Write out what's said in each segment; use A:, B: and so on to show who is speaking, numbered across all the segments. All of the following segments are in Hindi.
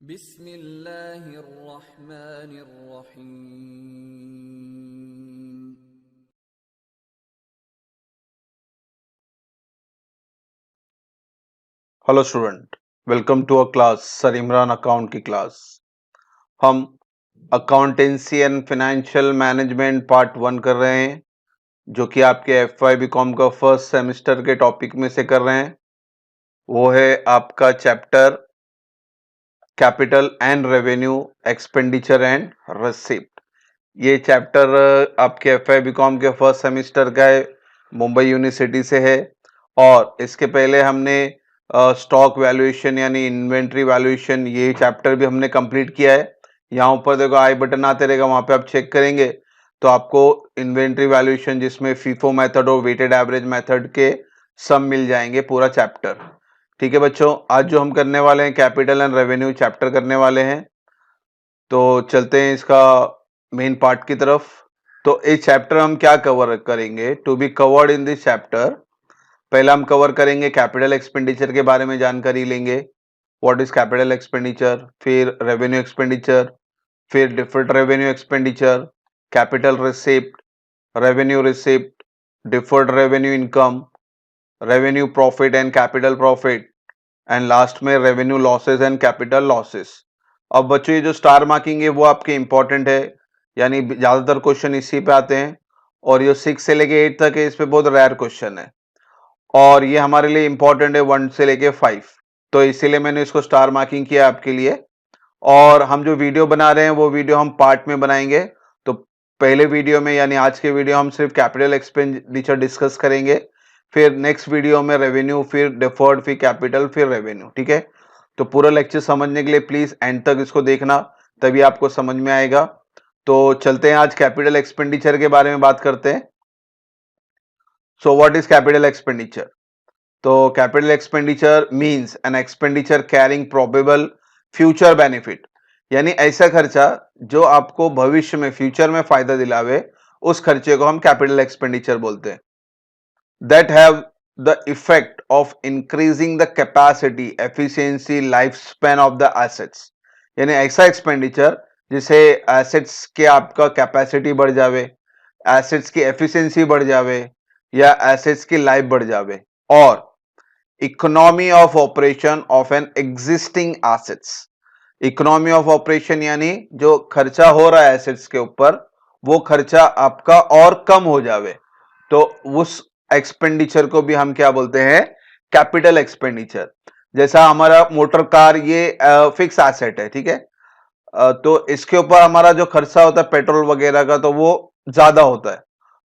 A: बिस्मिल्लाहिर्रहमानिर्रहीम।
B: Hello student, welcome to a class sir Imran account की क्लास। हम accountancy and financial management part 1 कर रहे हैं, जो कि आपके एफवाई बीकॉम का फर्स्ट सेमेस्टर के टॉपिक में से कर रहे हैं। वो है आपका chapter capital and revenue, expenditure and receipt. ये चैप्टर आपके एफवाई बीकॉम के फर्स्ट सेमेस्टर का है, मुंबई यूनिवर्सिटी से है। और इसके पहले हमने स्टॉक वैल्यूएशन यानी इन्वेंट्री वैल्यूएशन, ये चैप्टर भी हमने कंप्लीट किया है। यहाँ ऊपर देखो आई बटन आते रहेगा, वहां पे आप चेक करेंगे तो आपको इन्वेंट्री वैल्यूएशन, जिसमें फीफो मेथड और वेटेड एवरेज मेथड के सब मिल जाएंगे, पूरा चैप्टर। ठीक है बच्चों, आज जो हम करने वाले हैं कैपिटल एंड रेवेन्यू चैप्टर करने वाले हैं। तो चलते हैं इसका मेन पार्ट की तरफ। तो इस चैप्टर हम क्या कवर करेंगे, to be covered in this chapter. पहला हम कवर करेंगे कैपिटल एक्सपेंडिचर के बारे में जानकारी लेंगे, व्हाट इज कैपिटल एक्सपेंडिचर, फिर रेवेन्यू एक्सपेंडिचर, फिर deferred revenue expenditure, capital receipt, revenue receipt, deferred revenue income, revenue profit and capital profit, and last में revenue losses and capital losses. अब बच्चों, ये जो स्टार मार्किंग है वो आपके इंपॉर्टेंट है, यानी ज्यादातर क्वेश्चन इसी पे आते हैं। और ये 6 से लेके 8 तक है, इस पे बहुत रेयर क्वेश्चन है। और ये हमारे लिए इंपॉर्टेंट है 1 से लेके 5, तो इसीलिए मैंने इसको स्टार मार्किंग किया आपके लिए। और हम जो वीडियो बना रहे हैं वो वीडियो हम पार्ट में बनाएंगे। तो पहले वीडियो में यानी आज के वीडियो हम सिर्फ कैपिटल एक्सपेंडिचर डिस्कस करेंगे, फिर नेक्स्ट वीडियो में रेवेन्यू, फिर डिफर्ड, फिर कैपिटल, फिर रेवेन्यू। ठीक है, तो पूरा लेक्चर समझने के लिए प्लीज एंड तक इसको देखना, तभी आपको समझ में आएगा। तो चलते हैं, आज कैपिटल एक्सपेंडिचर के बारे में बात करते हैं। So what is capital expenditure? तो capital expenditure means an expenditure carrying probable future benefit, यानी ऐसा खर्चा जो आपको भविष्य में, फ्यूचर में फायदा दिलावे, उस खर्चे को हम कैपिटल एक्सपेंडिचर बोलते हैं। That have the effect of increasing the capacity, efficiency, life span of the assets, यानी ऐसा एक्सपेंडिचर जिसे एसेट्स के आपका कैपेसिटी बढ़ जावे, एसेट्स की एफिशिएंसी बढ़ जावे, या एसेट्स की लाइफ बढ़ जावे। और economy of operation of an existing assets, economy of operation यानी जो खर्चा हो रहा है एसेट्स के ऊपर, वो खर्चा आपका और कम हो जावे, तो उस एक्सपेंडिचर को भी हम क्या बोलते हैं, कैपिटल एक्सपेंडिचर। जैसा हमारा मोटर कार, ये फिक्स एसेट है, ठीक है। तो इसके ऊपर हमारा जो खर्चा होता है पेट्रोल वगैरह का, तो वो ज्यादा होता है।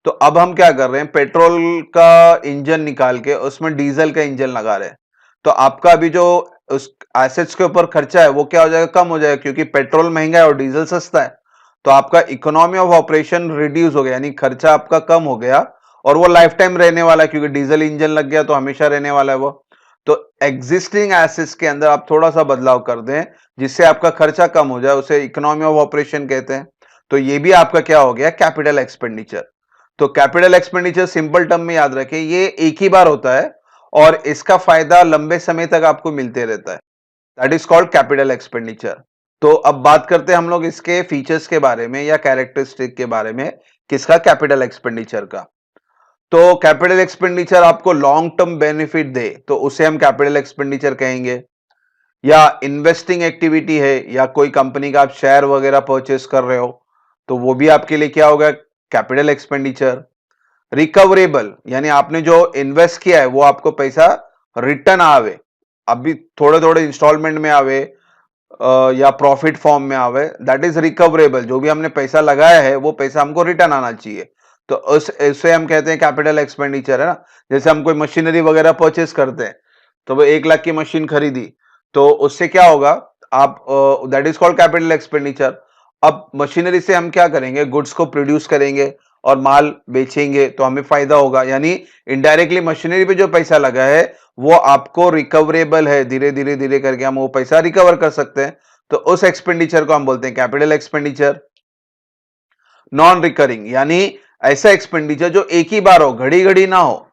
B: तो अब हम क्या कर रहे हैं, पेट्रोल का इंजन निकाल के उसमें डीजल का इंजन लगा रहे हैं। तो आपका अभी जो उस एसेट्स के ऊपर खर्चा है वो क्या हो जाएगा, कम हो जाएगा, क्योंकि पेट्रोल महंगा है और डीजल सस्ता है। तो आपका इकोनॉमी ऑफ ऑपरेशन रिड्यूस हो गया, यानी खर्चा आपका कम हो गया, और वो लाइफ टाइम रहने वाला है, क्योंकि डीजल इंजन लग गया तो हमेशा रहने वाला है वो। तो एग्जिस्टिंग एसेट्स के अंदर आप थोड़ा सा बदलाव कर दें जिससे आपका खर्चा कम हो जाए, उसे इकोनॉमी ऑफ ऑपरेशन कहते हैं। तो ये भी आपका क्या हो गया, कैपिटल एक्सपेंडिचर। तो कैपिटल एक्सपेंडिचर सिंपल टर्म में याद रखें, ये एक ही बार होता है और इसका फायदा लंबे समय तक आपको मिलते रहता है। That is called capital expenditure. तो अब बात करते हैं हम लोग इसके फीचर्स के बारे में या कैरेक्टरिस्टिक के बारे में, किसका, कैपिटल एक्सपेंडिचर का। तो कैपिटल एक्सपेंडिचर आपको लॉन्ग टर्म बेनिफिट दे तो उसे हम कैपिटल एक्सपेंडिचर कहेंगे। या इन्वेस्टिंग एक्टिविटी है, या कोई कंपनी का आप शेयर वगैरह परचेस कर रहे हो, तो वो भी आपके लिए क्या होगा, कैपिटल एक्सपेंडिचर। रिकवरेबल, यानी आपने जो इन्वेस्ट किया है वो आपको पैसा रिटर्न आवे, अभी थोड़े थोड़े इंस्टॉलमेंट में आवे, या प्रॉफिट फॉर्म में आवे, दैट इज रिकवरेबल। जो भी हमने पैसा लगाया है वो पैसा हमको रिटर्न आना चाहिए, तो उसे हम कहते हैं कैपिटल एक्सपेंडिचर, है ना। जैसे हम कोई मशीनरी वगैरह परचेस करते हैं, तो वो 1 लाख की मशीन खरीदी, तो उससे क्या होगा, आप, that is called capital expenditure. अब मशीनरी से हम क्या करेंगे, गुड्स को प्रोड्यूस करेंगे और माल बेचेंगे तो हमें फायदा होगा, यानी इनडायरेक्टली मशीनरी पे जो पैसा लगा है वो आपको रिकवरेबल है, धीरे धीरे धीरे करके हम वो पैसा रिकवर कर सकते हैं। तो उस एक्सपेंडिचर को हम बोलते हैं कैपिटल एक्सपेंडिचर। नॉन रिकरिंग, यानी ऐसा एक्सपेंडिचर जो एक ही बार हो, घड़ी घड़ी ना हो।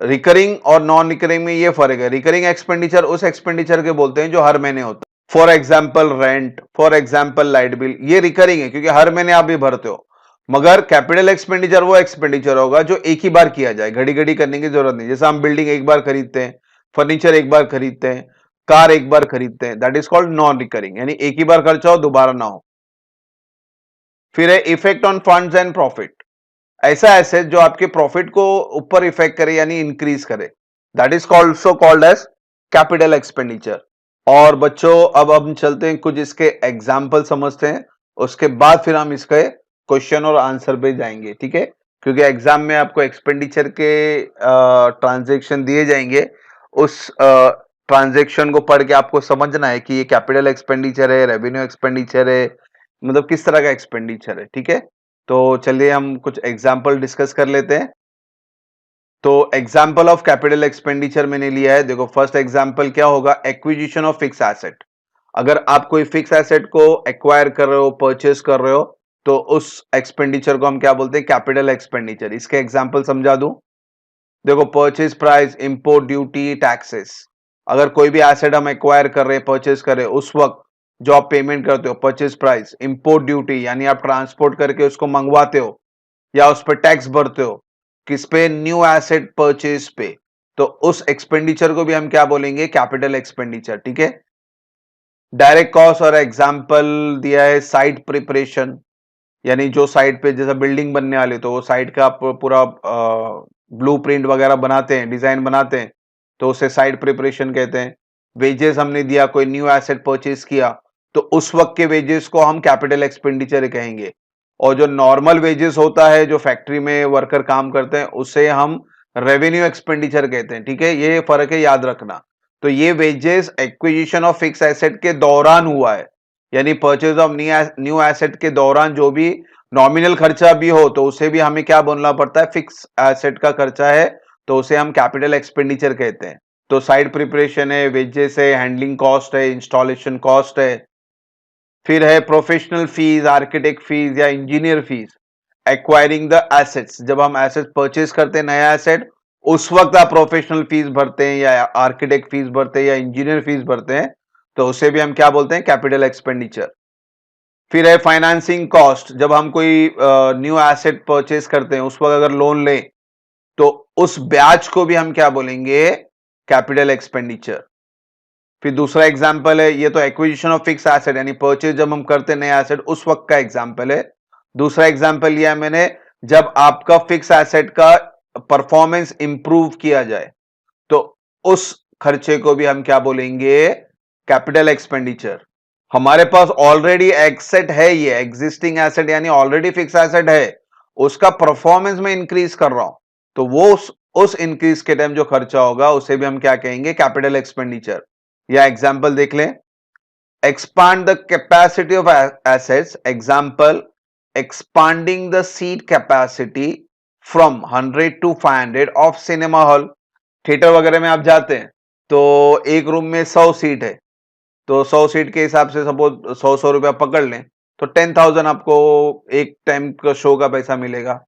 B: रिकरिंग और नॉन रिकरिंग में ये फर्क है। रिकरिंग एक्सपेंडिचर उस एक्सपेंडिचर के बोलते हैं जो हर महीने होता है, for example rent, for example light bill, ये रिकरिंग है क्योंकि हर महीने आप भी भरते हो। मगर कैपिटल एक्सपेंडिचर वो एक्सपेंडिचर होगा जो एक ही बार किया जाए, घड़ी घड़ी करने की जरूरत नहीं। जैसे हम बिल्डिंग एक बार खरीदते हैं, फर्नीचर एक बार खरीदते हैं, कार एक बार खरीदते हैं, that is called non recurring, यानी एक ही बार खर्चा हो, दोबारा ना हो। फिर है effect on funds and profit, ऐसा एसेट जो आपके प्रॉफिट को ऊपर इफेक्ट करे यानी इंक्रीज करे, that is also called as capital expenditure. और बच्चों अब हम चलते हैं, कुछ इसके एग्जाम्पल समझते हैं, उसके बाद फिर हम इसके क्वेश्चन और आंसर पे जाएंगे, ठीक है? क्योंकि एग्जाम में आपको एक्सपेंडिचर के ट्रांजैक्शन दिए जाएंगे, उस ट्रांजैक्शन को पढ़ के आपको समझना है कि ये कैपिटल एक्सपेंडिचर है, रेवेन्यू एक्सपेंडिचर है, मतलब किस तरह का एक्सपेंडिचर है, ठीक है? तो चलिए हम कुछ एग्जाम्पल डिस्कस कर लेते हैं। तो एग्जाम्पल ऑफ कैपिटल एक्सपेंडिचर मैंने लिया है, देखो फर्स्ट एग्जाम्पल क्या होगा, एक्विजिशन ऑफ फिक्स एसेट। अगर आप कोई फिक्स एसेट को एक्वायर कर रहे हो, परचेस कर रहे हो, तो उस एक्सपेंडिचर को हम क्या बोलते हैं, कैपिटल एक्सपेंडिचर। इसके एग्जाम्पल समझा दूं, देखो purchase price, import duty, taxes. अगर कोई भी एसेट हम एक्वायर कर रहे हैं, परचेस कर रहे हैं, उस वक्त जो आप पेमेंट करते हो, परचेज प्राइस, इंपोर्ट ड्यूटी यानी आप ट्रांसपोर्ट करके उसको मंगवाते हो या उस पर टैक्स भरते हो, किस पे, न्यू एसेट परचेज पे, तो उस एक्सपेंडिचर को भी हम क्या बोलेंगे, कैपिटल एक्सपेंडिचर, ठीक है? डायरेक्ट कॉस्ट और एग्जाम्पल दिया है साइट प्रिपरेशन, यानी जो साइट पे जैसा बिल्डिंग बनने वाली तो वो साइट का आप पूरा ब्लूप्रिंट वगैरह बनाते हैं, डिजाइन बनाते हैं, तो उसे साइट प्रिपरेशन कहते हैं। वेजेस हमने दिया, कोई न्यू एसेट परचेज किया, तो उस वक्त के वेजेस को हम कैपिटल एक्सपेंडिचर कहेंगे। और जो नॉर्मल वेजेस होता है, जो फैक्ट्री में वर्कर काम करते हैं, उसे हम रेवेन्यू एक्सपेंडिचर कहते हैं, ठीक है? ये फर्क है, याद रखना। तो ये wages acquisition of fix asset के दौरान हुआ है, यानी परचेज ऑफ न्यू एसेट के दौरान जो भी नॉमिनल खर्चा भी हो, तो उसे भी हमें क्या बोलना पड़ता है, फिक्स एसेट का खर्चा है, तो उसे हम कैपिटल एक्सपेंडिचर कहते हैं। तो साइट प्रिपरेशन है, वेजेस है, हैंडलिंग कॉस्ट है, इंस्टॉलेशन कॉस्ट है, फिर है प्रोफेशनल फीस, आर्किटेक्ट फीस या engineer fees. Acquiring the assets, जब हम एसेट परचेज करते हैं, नया एसेट, उस वक्त आप प्रोफेशनल फीस भरते हैं या आर्किटेक्ट फीस भरते हैं या इंजीनियर फीस भरते हैं, तो उसे भी हम क्या बोलते हैं, कैपिटल एक्सपेंडिचर। फिर है फाइनेंसिंग कॉस्ट, जब हम कोई न्यू एसेट परचेज करते हैं, उस वक्त अगर लोन लें, तो उस ब्याज को भी हम क्या बोलेंगे, कैपिटल एक्सपेंडिचर। फिर दूसरा एग्जांपल है, ये तो एक्विजिशन ऑफ फिक्स एसेट यानी परचेज जब हम करते हैं नया एसेट, उस वक्त का एग्जांपल है। दूसरा एग्जांपल लिया है मैंने, जब आपका फिक्स एसेट का परफॉर्मेंस इंप्रूव किया जाए, तो उस खर्चे को भी हम क्या बोलेंगे, कैपिटल एक्सपेंडिचर। हमारे पास ऑलरेडी एसेट है, ये एग्जिस्टिंग एसेट यानी ऑलरेडी फिक्स एसेट है, उसका परफॉर्मेंस में इंक्रीज कर रहा हूं, तो वो उस इंक्रीज के टाइम जो खर्चा होगा उसे भी हम क्या कहेंगे, कैपिटल एक्सपेंडिचर। या एग्जांपल देख लें, expand the capacity of assets, example, expanding the seat capacity from 100 to 500 of cinema hall। Theatre वगैरह में आप जाते हैं तो एक रूम में 100 सीट है, तो 100 सीट के हिसाब से सपोज 100 रुपया पकड़ लें, तो 10,000 आपको एक टाइम का शो का पैसा मिलेगा।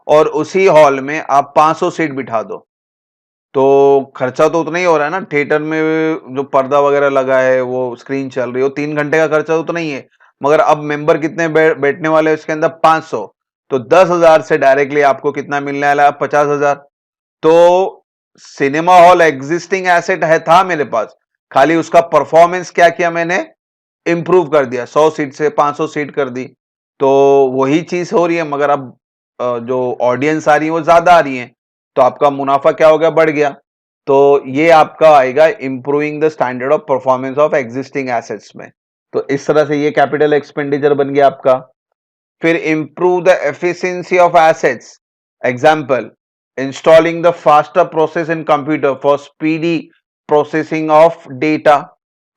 B: और उसी हॉल में आप 500 सीट बिठा दो, तो खर्चा तो उतना ही हो रहा है ना। थिएटर में जो पर्दा वगैरह लगा है, वो स्क्रीन चल रही हो, 3 घंटे का खर्चा तो उतना ही है। मगर अब मेंबर कितने बैठने वाले हैं उसके अंदर, 500, तो 10,000 से डायरेक्टली आपको कितना मिलने वाला है, 50,000। तो सिनेमा हॉल एग्जिस्टिंग एसेट है, था मेरे पास, खाली उसका परफॉर्मेंस क्या किया मैंने, इंप्रूव कर दिया, 100 सीट से 500 सीट कर दी, तो वही चीज हो रही है। मगर अब जो ऑडियंस आ रही है वो ज्यादा आ रही है, तो आपका मुनाफा क्या हो गया, बढ़ गया। तो ये आपका आएगा improving the standard of performance of existing assets में। तो इस तरह से ये कैपिटल एक्सपेंडिचर बन गया आपका। फिर improve the efficiency of assets, example, installing the faster process in computer for speedy processing of data.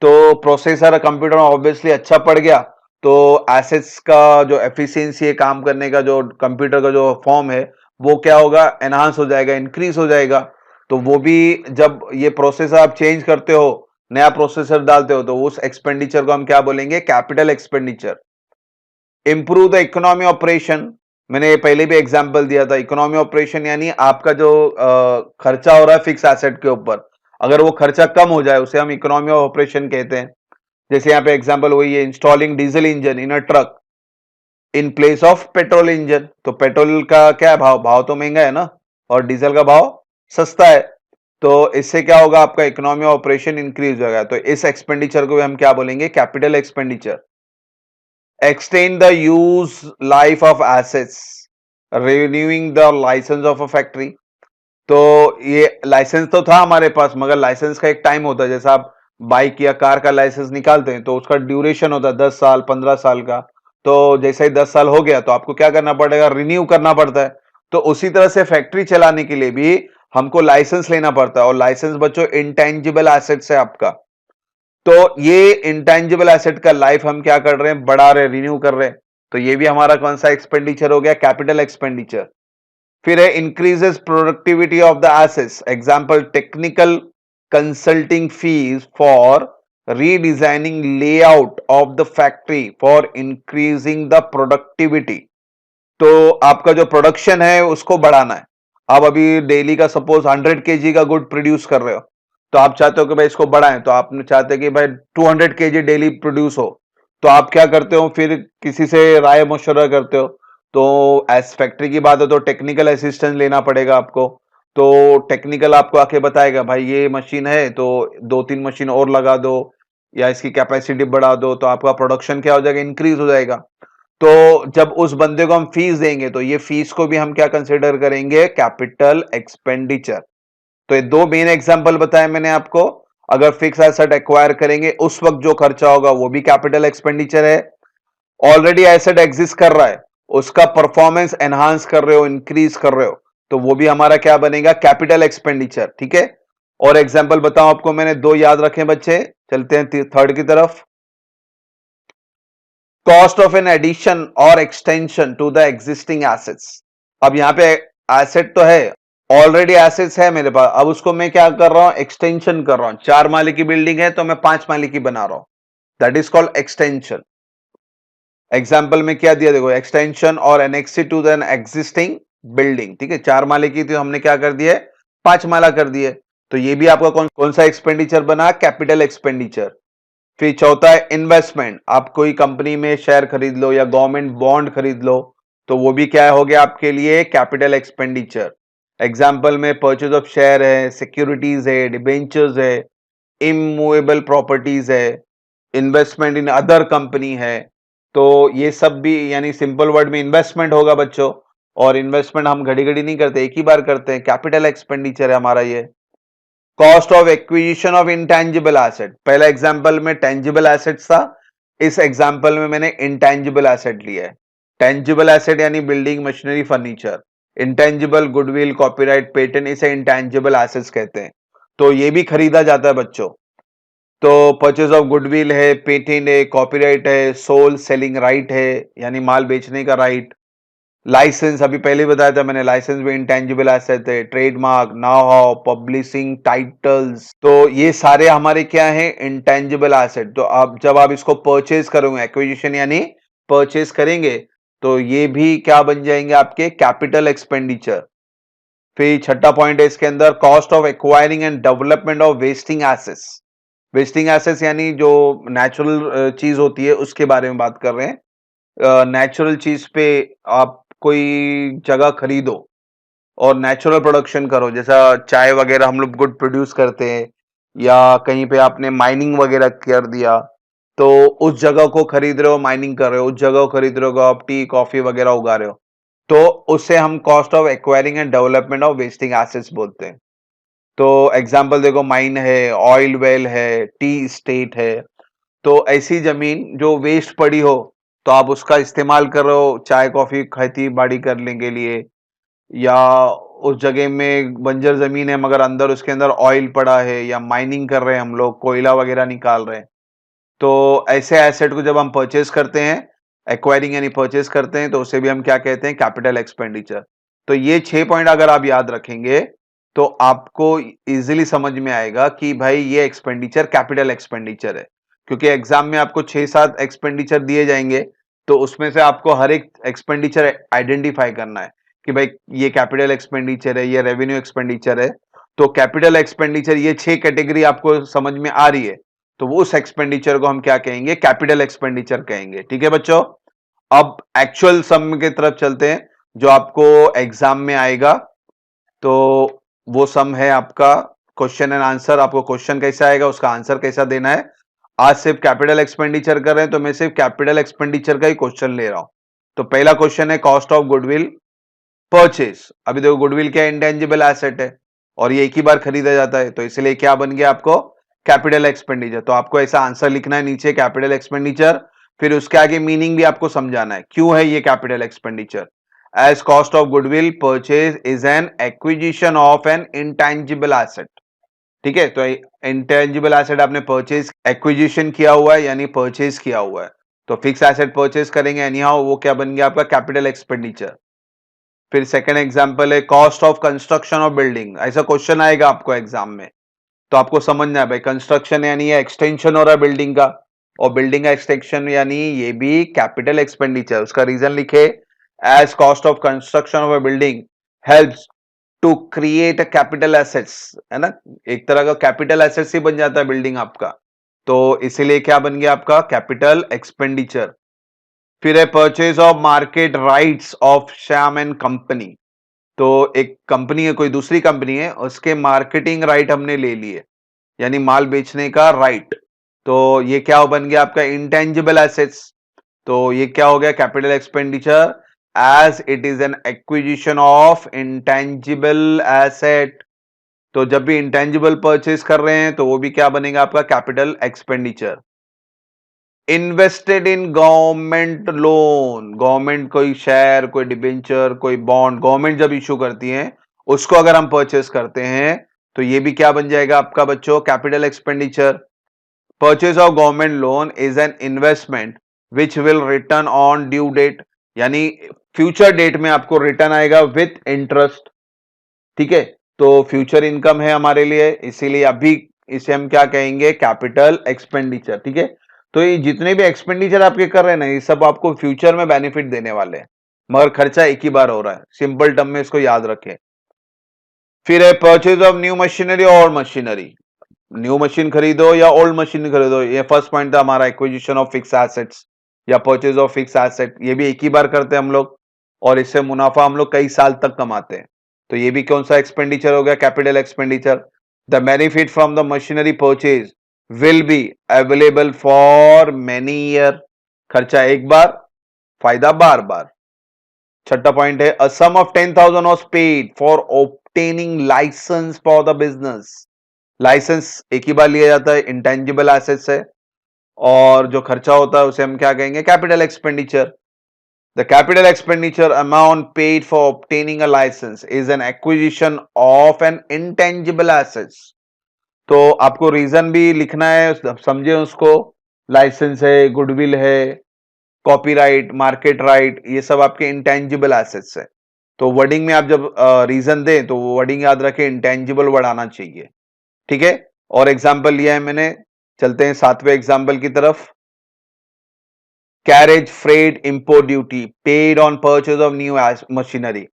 B: तो प्रोसेसर कंप्यूटर में ऑब्वियसली अच्छा पड़ गया, तो एसेट्स का जो एफिशिएंसी है, काम करने का जो कंप्यूटर का जो फॉर्म है, वो क्या होगा, एनहांस हो जाएगा, इंक्रीज हो जाएगा। तो वो भी जब ये प्रोसेसर आप चेंज करते हो, नया प्रोसेसर डालते हो, तो उस एक्सपेंडिचर को हम क्या बोलेंगे, capital expenditure. Improve the economy operation, मैंने पहले भी एग्जांपल दिया था, इकोनॉमी ऑपरेशन यानी आपका जो खर्चा हो रहा है फिक्स एसेट के ऊपर, अगर वो खर्चा कम हो जाए, उसे हम इकोनॉमी ऑफ ऑपरेशन कहते हैं। जैसे यहाँ पे एग्जांपल वही है, installing diesel engine in a truck in place of petrol engine. तो पेट्रोल का क्या भाव, भाव तो महंगा है ना, और डीजल का भाव सस्ता है। तो इससे क्या होगा, आपका इकोनॉमी ऑपरेशन इंक्रीज होगा। तो इस एक्सपेंडिचर को हम क्या बोलेंगे, capital expenditure. Extend the use life of assets, renewing the licence of a factory. तो ये लाइसेंस तो था हमारे पास, मगर लाइसेंस का एक टाइम होता है। जैसा आप बाइक या कार का लाइसेंस निकालते हैं तो उसका ड्यूरेशन होता है 10 साल 15 साल का। तो जैसे ही 10 साल हो गया तो आपको क्या करना पड़ेगा, रिन्यू करना पड़ता है। तो उसी तरह से फैक्ट्री चलाने के लिए भी हमको लाइसेंस लेना पड़ता है, और लाइसेंस बच्चों इंटेंजिबल एसेट्स है आपका। तो ये इंटेंजिबल एसेट का लाइफ हम क्या कर रहे हैं, बढ़ा रहे, रिन्यू कर रहे हैं। तो ये भी हमारा कौन सा एक्सपेंडिचर हो गया, कैपिटल एक्सपेंडिचर। फिर है increases productivity of the assets, example technical consulting fees for redesigning layout of the factory for increasing the productivity. तो आपका जो प्रोडक्शन है उसको बढ़ाना है। आप अभी डेली का सपोज 100 केजी का गुड प्रोड्यूस कर रहे हो, तो आप चाहते हो कि भाई इसको बढ़ाएं, तो आप चाहते हैं कि भाई 200 केजी डेली प्रोड्यूस हो। तो आप क्या करते हो, फिर किसी से राय मशवरा करते हो। तो एस फैक्ट्री की बात है तो टेक्निकल असिस्टेंस लेना पड़ेगा आपको। तो टेक्निकल आपको आके बताएगा भाई ये मशीन है तो 2-3 मशीन और लगा दो, या इसकी कैपेसिटी बढ़ा दो, तो आपका प्रोडक्शन क्या हो जाएगा, इंक्रीज हो जाएगा। तो जब उस बंदे को हम फीस देंगे तो ये फीस को भी हम क्या कंसिडर करेंगे, कैपिटल एक्सपेंडिचर। तो ये दो मेन एग्जांपल बताए मैंने आपको। अगर फिक्स एसेट एक्वायर करेंगे उस वक्त जो खर्चा होगा वो भी कैपिटल एक्सपेंडिचर है। ऑलरेडी एसेट एग्जिस्ट कर रहा है, उसका परफॉर्मेंस एनहांस कर रहे हो, इंक्रीज कर रहे हो, तो वो भी हमारा क्या बनेगा, कैपिटल एक्सपेंडिचर। ठीक है। और एग्जांपल बताऊं आपको, मैंने दो याद रखे बच्चे, चलते हैं थर्ड की तरफ। कॉस्ट ऑफ एन एडिशन और extension to the existing assets. अब यहां पे एसेट तो है, ऑलरेडी एसेट्स है मेरे पास, अब उसको मैं क्या कर रहा हूं, एक्सटेंशन कर रहा हूं। 4 माले की बिल्डिंग है तो मैं 5 माले की बना रहा हूं, that is called extension. Example में क्या दिया, देखो, एक्सटेंशन और annexe to the existing building. ठीक है, 4 माले की थी, हमने क्या कर दिया, 5 माला कर दिए। तो ये भी आपका कौन कौन सा एक्सपेंडिचर बना, कैपिटल एक्सपेंडिचर। फिर चौथा है इन्वेस्टमेंट, आप कोई कंपनी में शेयर खरीद लो या गवर्नमेंट बॉन्ड खरीद लो, तो वो भी क्या हो गया आपके लिए, कैपिटल एक्सपेंडिचर। एग्जाम्पल में परचेज ऑफ शेयर है, सिक्योरिटीज है, डिबेंचर्स है, इमूवेबल प्रॉपर्टीज है, इन्वेस्टमेंट इन अदर कंपनी है। तो ये सब भी यानी सिंपल वर्ड में इन्वेस्टमेंट होगा बच्चों। और इन्वेस्टमेंट हम घड़ी घड़ी नहीं करते, एक ही बार करते हैं, कैपिटल एक्सपेंडिचर है हमारा ये। Cost of acquisition of intangible asset, पहला एग्जांपल में टेंजिबल एसेट्स था, इस एग्जांपल में मैंने इंटेंजिबल एसेट लिया है। टेंजिबल एसेट यानी building, machinery, furniture. Intangible goodwill, copyright, patent, इसे इंटेंजिबल एसेट्स कहते हैं। तो ये भी खरीदा जाता है बच्चों। तो परचेज ऑफ गुडविल है, पेटेंट है, कॉपीराइट है, सोल सेलिंग राइट है यानी माल बेचने का राइट। लाइसेंस अभी पहले बताया था मैंने, लाइसेंस भी इंटेंजिबल एसेट है। Trademark, now how, publishing titles, तो ये सारे हमारे क्या हैं, इंटेंजिबल एसेट। तो आप जब आप इसको परचेज करोगे, एक्विजिशन यानी परचेज करेंगे, तो ये भी क्या बन जाएंगे आपके, कैपिटल एक्सपेंडिचर। फिर छठा पॉइंट है इसके अंदर, cost of acquiring and development of wasting assets. Wasting assets यानी जो नेचुरल चीज होती है उसके बारे में बात कर रहे हैं। नेचुरल चीज पे आप कोई जगह खरीदो और नेचुरल प्रोडक्शन करो, जैसा चाय वगैरह हम लोग गुड प्रोड्यूस करते हैं, या कहीं पे आपने माइनिंग वगैरह कर दिया, तो उस जगह को खरीद रहे हो, माइनिंग कर रहे हो, उस जगह को खरीद रहे हो, आप टी कॉफी वगैरह उगा रहे हो, तो उससे हम cost of acquiring and development of wasting assets बोलते हैं। तो एग्जाम्पल देखो, माइन है, ऑयल वेल है, टी स्टेट है। तो ऐसी जमीन जो वेस्ट पड़ी हो तो आप उसका इस्तेमाल करो चाय कॉफी खेती बाड़ी करने के लिए, या उस जगह में बंजर जमीन है मगर अंदर उसके अंदर ऑयल पड़ा है, या माइनिंग कर रहे हैं हम लोग, कोयला वगैरह निकाल रहे हैं। तो ऐसे एसेट को जब हम परचेज करते हैं, एक्वायरिंग यानी परचेज करते हैं, तो उसे भी हम क्या कहते हैं, कैपिटल एक्सपेंडिचर। तो ये 6 पॉइंट अगर आप याद रखेंगे तो आपको इजीली समझ में आएगा कि भाई ये एक्सपेंडिचर कैपिटल एक्सपेंडिचर है। क्योंकि एग्जाम में आपको 6-7 एक्सपेंडिचर दिए जाएंगे, तो उसमें से आपको हर एक एक्सपेंडिचर आइडेंटिफाई करना है कि भाई ये कैपिटल एक्सपेंडिचर है, ये रेवेन्यू एक्सपेंडिचर है। तो कैपिटल एक्सपेंडिचर, ये 6 कैटेगरी आपको समझ में आ रही है, तो वो उस एक्सपेंडिचर को हम क्या कहेंगे, कैपिटल एक्सपेंडिचर कहेंगे। ठीक है बच्चों, अब एक्चुअल सम की तरफ चलते हैं जो आपको एग्जाम में आएगा। तो वो सम है आपका क्वेश्चन एंड आंसर। आपको क्वेश्चन कैसा आएगा, उसका आंसर कैसा देना है। आज सिर्फ कैपिटल एक्सपेंडिचर कर रहे हैं तो मैं सिर्फ कैपिटल एक्सपेंडिचर का ही क्वेश्चन ले रहा हूं। तो पहला क्वेश्चन है कॉस्ट ऑफ गुडविल परचेज। अभी देखो गुडविल क्या इंटेंजिबल एसेट है और ये एक ही बार खरीदा जाता है, तो इसलिए क्या बन गया आपको, कैपिटल एक्सपेंडिचर। तो आपको ऐसा आंसर लिखना है नीचे कैपिटल एक्सपेंडिचर, फिर उसके आगे मीनिंग भी आपको समझाना है क्यों है ये capital expenditure. As cost of goodwill purchase is an acquisition of an intangible asset. ठीक है, तो इंटेंजिबल एसेट आपने परचेज एक्विजिशन किया हुआ है यानी परचेज किया हुआ है, तो फिक्स एसेट परचेज करेंगे एनी हाउ, वो क्या बन गया आपका कैपिटल एक्सपेंडिचर। फिर सेकंड एग्जांपल है cost of construction of building. ऐसा क्वेश्चन आएगा आपको एग्जाम में, तो आपको समझना है भाई कंस्ट्रक्शन यानी ये एक्सटेंशन हो रहा है बिल्डिंग का, और बिल्डिंग का एक्सटेंशन यानी ये भी कैपिटल एक्सपेंडिचर। उसका रीजन लिखे, as cost of construction of a building helps to create a capital assets, है ना, एक तरह का कैपिटल एसेट्स ही बन जाता है बिल्डिंग आपका, तो इसीलिए क्या बन गया आपका कैपिटल एक्सपेंडिचर। फिर है purchase of market rights of Shyam and company. तो एक कंपनी है, कोई दूसरी कंपनी है, उसके मार्केटिंग राइट हमने ले लिए यानी माल बेचने का राइट, तो ये क्या बन गया आपका इंटेंजिबल एसेट्स। तो ये क्या हो गया capital expenditure as it is an acquisition of intangible asset. तो जब भी इंटेंजिबल परचेज कर रहे हैं तो वो भी क्या बनेगा आपका capital expenditure. Invested in government loan, government कोई शेयर, कोई डिबेंचर, कोई बॉन्ड गवर्नमेंट जब इश्यू करती है उसको अगर हम परचेस करते हैं तो ये भी क्या बन जाएगा आपका बच्चों capital expenditure. Purchase of government loan is an investment which will return on due date, यानी फ्यूचर डेट में आपको रिटर्न आएगा विथ इंटरेस्ट। ठीक है, तो फ्यूचर इनकम है हमारे लिए, इसीलिए अभी इसे हम क्या कहेंगे कैपिटल एक्सपेंडिचर। ठीक है, तो ये जितने भी एक्सपेंडिचर आपके कर रहे हैं ना ये सब आपको फ्यूचर में बेनिफिट देने वाले हैं, मगर खर्चा एक ही बार हो रहा है, सिंपल टर्म में इसको याद रखें। फिर है परचेज ऑफ न्यू मशीनरी और मशीनरी। न्यू मशीन खरीदो या ओल्ड मशीन खरीदो, ये फर्स्ट पॉइंट था हमारा एक्विजिशन ऑफ फिक्स एसेट्स या परचेज ऑफ फिक्स एसेट, ये भी एक ही बार करते हैं हम लोग और इससे मुनाफा हम लोग कई साल तक कमाते हैं, तो ये भी कौन सा एक्सपेंडिचर हो गया capital expenditure. The benefit from the machinery purchase will be available for many year, खर्चा एक बार, फायदा बार बार। छठा पॉइंट है a sum of 10,000 was paid for obtaining licence for the business. Licence एक ही बार लिया जाता है, इंटेंजिबल एसेट्स है, और जो खर्चा होता है उसे हम क्या कहेंगे capital expenditure. The capital expenditure amount paid for obtaining a licence is an acquisition of an intangible assets. तो आपको रीजन भी लिखना है, समझे उसको, लाइसेंस है, गुडविल है, कॉपीराइट, मार्केट राइट, ये सब आपके इंटेंजिबल एसेट्स है। तो वर्डिंग में आप जब रीजन दें तो वर्डिंग याद रखें इंटेंजिबल वर्ड आना चाहिए। ठीक है, और एग्जाम्पल लिया है मैंने, चलते हैं सातवें एग्जाम्पल की तरफ। Carriage freight import duty paid on purchase of new machinery.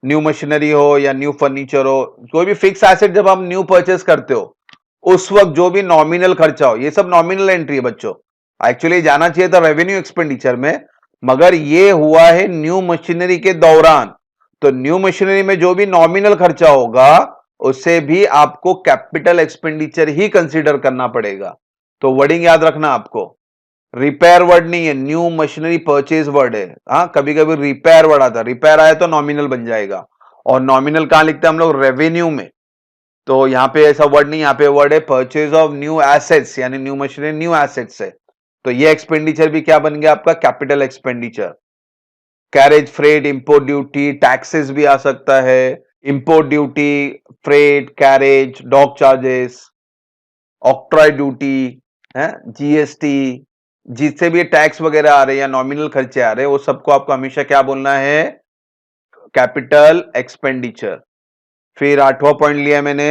B: New machinery हो या न्यू फर्नीचर हो, कोई भी फिक्स एसेट जब आप न्यू परचेज करते हो उस वक्त जो भी नॉमिनल खर्चा हो, ये सब नॉमिनल एंट्री है बच्चों, एक्चुअली जाना चाहिए था रेवेन्यू एक्सपेंडिचर में, मगर ये हुआ है न्यू मशीनरी के दौरान। तो न्यू मशीनरी में जो भी नॉमिनल खर्चा होगा उससे भी आपको कैपिटल एक्सपेंडिचर ही कंसीडर करना पड़ेगा। तो वर्डिंग याद रखना आपको, रिपेयर वर्ड नहीं है, न्यू मशीनरी परचेज वर्ड है। हाँ, कभी कभी रिपेयर वर्ड आता है, रिपेयर आया तो नॉमिनल बन जाएगा, और नॉमिनल कहां लिखते हैं हम लोग रेवेन्यू में, तो यहां पे ऐसा वर्ड नहीं, यहां पे वर्ड है परचेज ऑफ न्यू एसेट्स, यानी न्यू मशीनरी न्यू एसेट्स है, तो ये एक्सपेंडिचर भी क्या बन गया आपका capital expenditure. Carriage freight import duty, taxes भी आ सकता है, import duty, freight, carriage, dock charges, octroi duty है, जीएसटी, जिससे भी टैक्स वगैरह आ रहे हैं या नॉमिनल खर्चे आ रहे हैं वो सबको आपको हमेशा क्या बोलना है कैपिटल एक्सपेंडिचर। फिर आठवां पॉइंट लिया मैंने,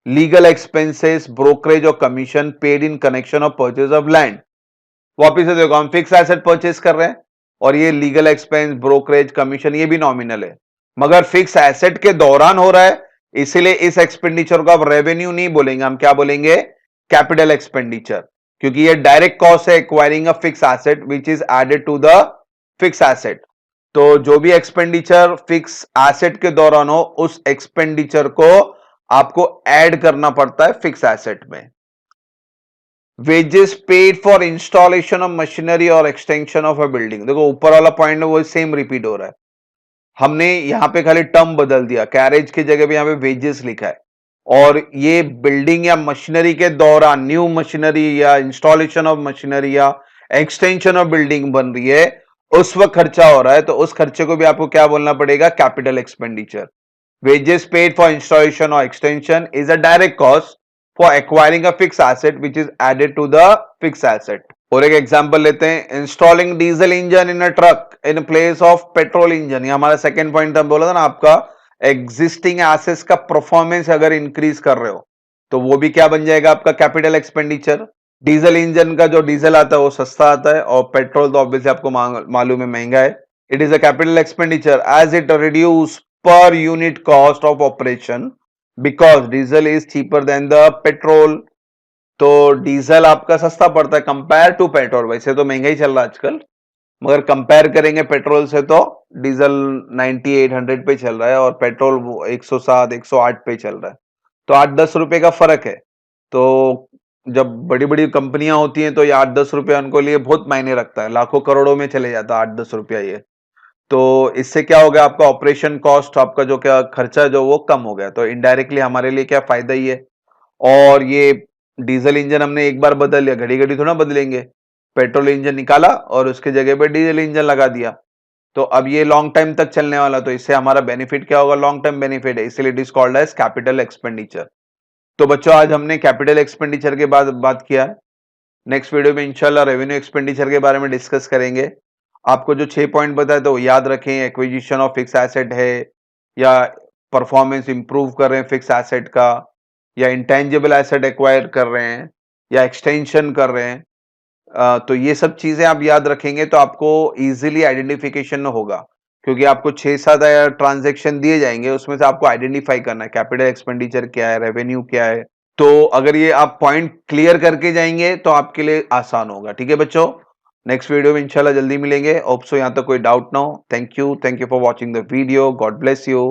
B: लीगल एक्सपेंसेस, ब्रोकरेज और commission paid in connection of purchase of land. वापिस से देखो हम फिक्स एसेट परचेज कर रहे हैं और ये लीगल एक्सपेंस, ब्रोकरेज, कमीशन ये भी नॉमिनल है, मगर फिक्स एसेट के दौरान हो रहा है, इसीलिए इस एक्सपेंडिचर को आप रेवेन्यू नहीं बोलेंगे, हम क्या बोलेंगे कैपिटल एक्सपेंडिचर, क्योंकि ये डायरेक्ट कॉस्ट है acquiring a fix asset which is added to the fix asset. तो जो भी एक्सपेंडिचर फिक्स एसेट के दौरान हो उस एक्सपेंडिचर को आपको ऐड करना पड़ता है फिक्स एसेट में। Wages paid for installation of machinery और एक्सटेंशन ऑफ अ बिल्डिंग, देखो ऊपर वाला पॉइंट है वो सेम रिपीट हो रहा है, हमने यहां पे खाली टर्म बदल दिया, कैरेज की जगह पे यहां पे वेजेस लिखा है। और ये बिल्डिंग या मशीनरी के दौरान न्यू मशीनरी या इंस्टॉलेशन ऑफ मशीनरी या एक्सटेंशन ऑफ बिल्डिंग बन रही है, उस वक्त खर्चा हो रहा है, तो उस खर्चे को भी आपको क्या बोलना पड़ेगा, capital expenditure. Wages paid for installation or extension is a direct cost for acquiring a fixed asset which is added to the fixed asset. और एक एग्जांपल लेते हैं, installing diesel engine in a truck in place of petrol engine. ये हमारा सेकंड पॉइंट था, बोला था ना आपका, एग्जिस्टिंग एसेट्स का परफॉर्मेंस अगर इंक्रीज कर रहे हो तो वो भी क्या बन जाएगा आपका कैपिटल एक्सपेंडिचर। डीजल इंजन का जो डीजल आता है वो सस्ता आता है और पेट्रोल तो ऑब्वियसली आपको मालूम है महंगा है। It is a capital expenditure as it reduce per unit cost of operation because diesel is cheaper than the petrol। तो डीजल आपका सस्ता पड़ता है कंपेयर टू पेट्रोल, वैसे तो महंगा ही चल रहा है आजकल, मगर कंपेयर करेंगे पेट्रोल से तो डीजल 9800 पे चल रहा है और पेट्रोल 107 108 पे चल रहा है, तो 8-10 रुपए का फर्क है। तो जब बड़ी बड़ी कंपनियां होती हैं तो ये 8-10 रुपया उनको लिए बहुत मायने रखता है, लाखों करोड़ों में चले जाता है 8-10 रुपया ये। तो इससे क्या हो गया, आपका ऑपरेशन कॉस्ट, आपका जो क्या खर्चा जो वो कम हो गया, तो इनडायरेक्टली हमारे लिए क्या फायदा ही है। और ये डीजल इंजन हमने एक बार बदल लिया, घड़ी घड़ी थोड़ा बदलेंगे, पेट्रोल इंजन निकाला और उसके जगह पे डीजल इंजन लगा दिया, तो अब ये लॉन्ग टाइम तक चलने वाला, तो इससे हमारा बेनिफिट क्या होगा, लॉन्ग टर्म बेनिफिट है, इसलिए it is called as capital expenditure. तो बच्चों आज हमने कैपिटल एक्सपेंडिचर के बाद बात किया है, नेक्स्ट वीडियो में इंशाल्लाह रेवेन्यू एक्सपेंडिचर के बारे में डिस्कस करेंगे। आपको जो 6 पॉइंट बताए तो याद रखें, एक्विजिशन ऑफ फिक्स एसेट है, या परफॉर्मेंस इंप्रूव कर रहे हैं फिक्स एसेट का, या इंटेंजिबल एसेट एक्वायर कर रहे हैं, या एक्सटेंशन कर रहे हैं। तो ये सब चीजें आप याद रखेंगे तो आपको इजीली आइडेंटिफिकेशन होगा, क्योंकि आपको 6-7 ट्रांजेक्शन दिए जाएंगे, उसमें से आपको आइडेंटिफाई करना है कैपिटल एक्सपेंडिचर क्या है, रेवेन्यू क्या है। तो अगर ये आप पॉइंट क्लियर करके जाएंगे तो आपके लिए आसान होगा। ठीक है बच्चों, नेक्स्ट वीडियो में इंशाल्लाह जल्दी मिलेंगे। होप सो यहां तक कोई डाउट ना हो। Thank you for watching the video. God bless you.